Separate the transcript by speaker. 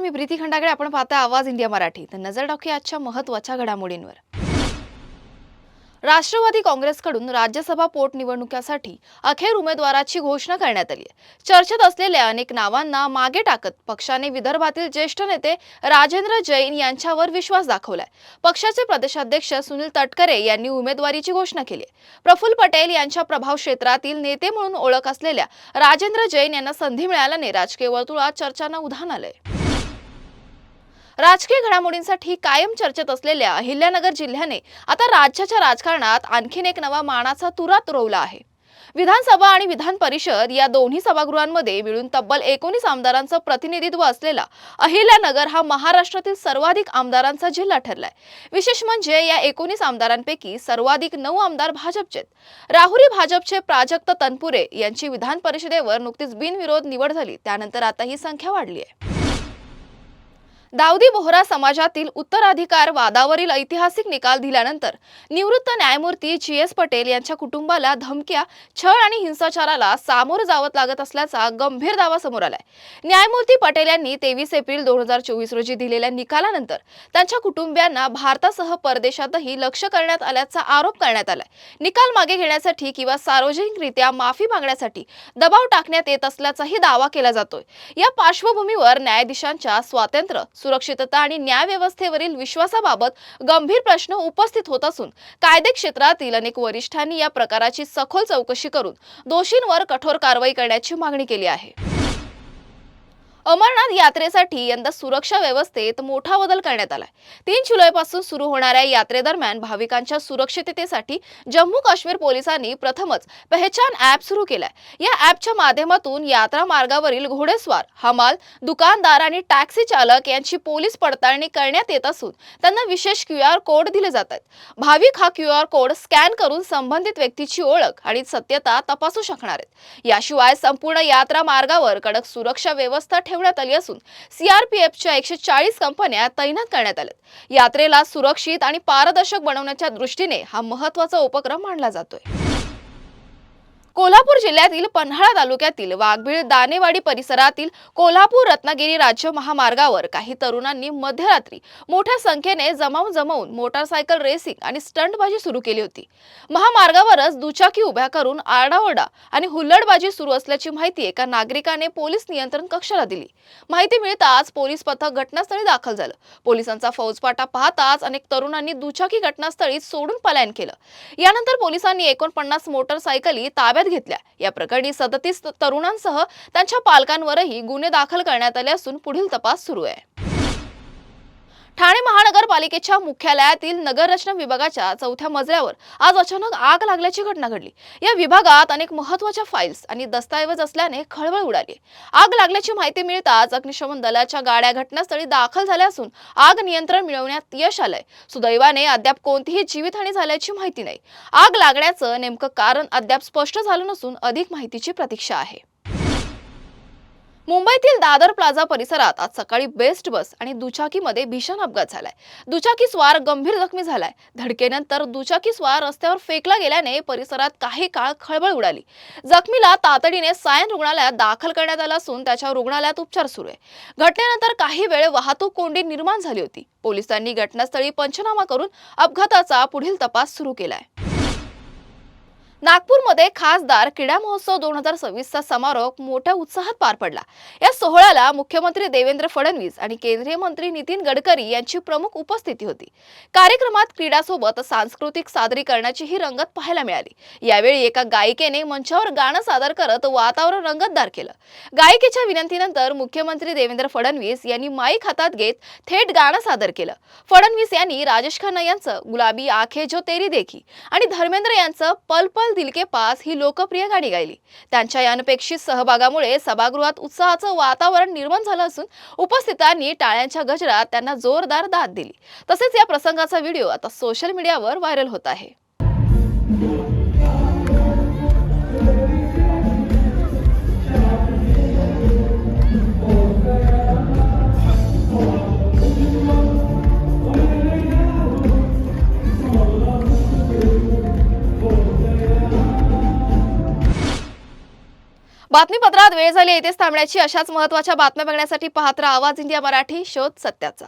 Speaker 1: मी प्रीती खंडागळे. आपण पाहता आवाज इंडिया मराठी. तर नजर टाकूया आजच्या महत्त्वाच्या घडामोडींवर. राष्ट्रवादी काँग्रेसकडून राज्यसभा पोटनिवडणुकीसाठी अखेर उमेदवाराची घोषणा करण्यात आली आहे. चर्चेत असलेल्या अनेक नावांना मागे टाकत पक्षाने विदर्भातील ज्येष्ठ नेते राजेंद्र जैन यांच्यावर विश्वास दाखवलाय. पक्षाचे प्रदेशाध्यक्ष सुनील तटकरे यांनी उमेदवारीची घोषणा केली आहे. प्रफुल्ल पटेल यांच्या प्रभाव क्षेत्रातील नेते म्हणून ओळख असलेल्या राजेंद्र जैन यांना संधी मिळाल्याने राजकीय वर्तुळात चर्चांना उधाण आलंय. राजकीय घडामोडींसाठी कायम चर्चेत असलेल्या अहिल्यानगर जिल्ह्याने आता राज्याच्या राजकारणात आणखीन एक नवा मानाचा तुरा रोवला आहे. विधानसभा आणि विधान परिषद या दोन्ही सभागृहांमध्ये मिळून तब्बल 19 आमदारांचं प्रतिनिधित्व असलेला अहिल्यानगर हा महाराष्ट्रातील सर्वाधिक आमदारांचा जिल्हा ठरलाय. विशेष म्हणजे या 19 आमदारांपैकी सर्वाधिक 9 आमदार भाजपचे. राहुरी भाजपचे प्राजक्त तनपुरे यांची विधान परिषदेवर नुकतीच बिनविरोध निवड झाली. त्यानंतर आता ही संख्या वाढली आहे. दाऊदी बोहरा समाजातील उत्तराधिकार वादावरील ऐतिहासिक निकाल दिल्यानंतर निवृत्त न्यायमूर्ती जी.एस. पटेल यांच्या कुटुंबाला धमक्या, छळ आणि हिंसाचाराला सामोरं जावं लागत असल्याचा गंभीर दावा समोर आलाय. न्यायमूर्ती पटेल यांनी 23 एप्रिल 2024 रोजी दिलेल्या निकालानंतर त्यांच्या कुटुंबियांना भारतासह परदेशातही लक्ष्य करण्यात आल्याचा आरोप करण्यात आलाय. निकाल मागे घेण्यासाठी किंवा सार्वजनिकरित्या माफी मागण्यासाठी दबाव टाकण्यात येत असल्याचाही दावा केला जातोय. या पार्श्वभूमीवर न्यायाधीशांच्या स्वातंत्र्य, सुरक्षितता आणि न्याय व्यवस्थेवरील विश्वासाबाबत गंभीर प्रश्न उपस्थित होत असून कायदे क्षेत्रातील अनेक वरिष्ठांनी या प्रकाराची सखोल चौकशी करून दोषींवर कठोर कारवाई करण्याची मागणी केली आहे. अमरनाथ यात्रेसाठी यंदा सुरक्षा व्यवस्थेत मोठा बदल करण्यात आलाय. 3 जुलैपासून सुरू होणाऱ्या यात्रेदरम्यान भाविकांच्या सुरक्षिततेसाठी जम्मू काश्मीर पोलिसांनी प्रथमच पहचान ॲप सुरू केलाय. या ॲपच्या माध्यमातून यात्रा मार्गावरील घोडेस्वार, हमाल, दुकानदार आणि टॅक्सी चालक यांची पोलीस पडताळणी करण्यात येत असून त्यांना विशेष QR कोड दिले जातात. भाविक हा QR कोड स्कॅन करून संबंधित व्यक्तीची ओळख आणि सत्यता तपासू शकणार आहेत. याशिवाय संपूर्ण यात्रा मार्गावर कडक सुरक्षा व्यवस्था ठेवण्यात आली असून CRPFच्या 140 कंपन्या तैनात करण्यात आल्यात. यात्रेला सुरक्षित आणि पारदर्शक बनवण्याच्या दृष्टीने हा महत्त्वाचा उपक्रम मानला जातोय. कोल्हापूर जिल्ह्यातील पन्हाळा तालुक्यातील वाघबीळ दानेवाडी परिसरातील कोल्हापूर रत्नागिरी राज्य महामार्गावर काही तरुणांनी मध्यरात्री मोठ्या संख्येने जमवून मोटारसायकल रेसिंग आणि स्टंटबाजी सुरू केली होती. महामार्गावरच दुचाकी उभ्या करून आरडाओरडा आणि हुल्लडबाजी सुरू असल्याची माहिती एका नागरिकाने पोलीस नियंत्रण कक्षाला दिली. माहिती मिळताच पोलीस पथक घटनास्थळी दाखल झालं. पोलिसांचा फौजफाटा पाहताच अनेक तरुणांनी दुचाकी घटनास्थळी सोडून पलायन केलं. यानंतर पोलिसांनी 49 मोटारसायकली ताब्यात घेतल्या. या प्रकरणी 37 तरुणांसह त्यांच्या पालकांवरही गुन्हे दाखल करण्यात आले असून पुढील तपास सुरू आहे. ठाणे महानगरपालिकेच्या मुख्यालयातील नगररचना विभागाच्या 4थ्या मजल्यावर आज अचानक आग लागल्याची घटना घडली. या विभागात अनेक महत्त्वाच्या फाईल्स आणि दस्तऐवज असल्याने खळबळ उडाली. आग लागल्याची माहिती मिळताच अग्निशमन दलाच्या गाड्या घटनास्थळी दाखल झाल्या असून आग नियंत्रण मिळवण्यात यश आलंय. सुदैवाने अद्याप कोणतीही जीवितहानी झाल्याची माहिती नाही. आग लागण्याचं नेमकं कारण अद्याप स्पष्ट झालं नसून अधिक माहितीची प्रतीक्षा आहे. मुंबईतील दादर प्लाझा परिसरात आज सकाळी बेस्ट बस आणि दुचाकीमध्ये भीषण अपघात झालाय. दुचाकी स्वार गंभीर जखमी झालाय. धडकेनंतर दुचाकी स्वार रस्त्यावर फेकला गेल्याने परिसरात काही काळ खळबळ उडाली. जखमीला तातडीने सायन रुग्णालयात दाखल करण्यात आलं असून त्याच्या रुग्णालयात उपचार सुरू आहे. घटनेनंतर काही वेळ वाहतूक कोंडी निर्माण झाली होती. पोलिसांनी घटनास्थळी पंचनामा करून अपघाताचा पुढील तपास सुरू केलाय. नागपूरमध्ये खासदार क्रीडा महोत्सव 2026चा समारोप मोठ्या उत्साहात पार पडला. या सोहळ्याला मुख्यमंत्री देवेंद्र फडणवीस आणि केंद्रीय मंत्री नितीन गडकरी यांची प्रमुख उपस्थिती होती. कार्यक्रमात क्रीडासोबत सांस्कृतिक सादरीकरणाचीही रंगत पाहायला मिळाली. यावेळी एका गायिकेने मंचावर गाणं सादर करत वातावरण रंगतदार केलं. गायिकेच्या विनंतीनंतर मुख्यमंत्री देवेंद्र फडणवीस यांनी माईक हातात घेत थेट गाणं सादर केलं. फडणवीस यांनी राजेश खन्ना यांचं गुलाबी आंखें जो तेरी देखी आणि धर्मेंद्र यांचं पल पल दिल के पास ही लोकप्रिय गाणी गायली. त्यांच्या या अनपेक्षित सहभागामुळे सभागृहात उत्साहाचं वातावरण निर्माण झालं असून उपस्थितांनी टाळ्यांच्या गजरात त्यांना जोरदार दाद दिली. तसेच या प्रसंगाचा व्हिडिओ आता सोशल मीडियावर व्हायरल होत आहे. बातमीपत्रात वेळ झाली येथेच थांबण्याची. अशाच महत्त्वाच्या बातम्या बघण्यासाठी पाहत राहा आवाज इंडिया मराठी, शोध सत्याचा.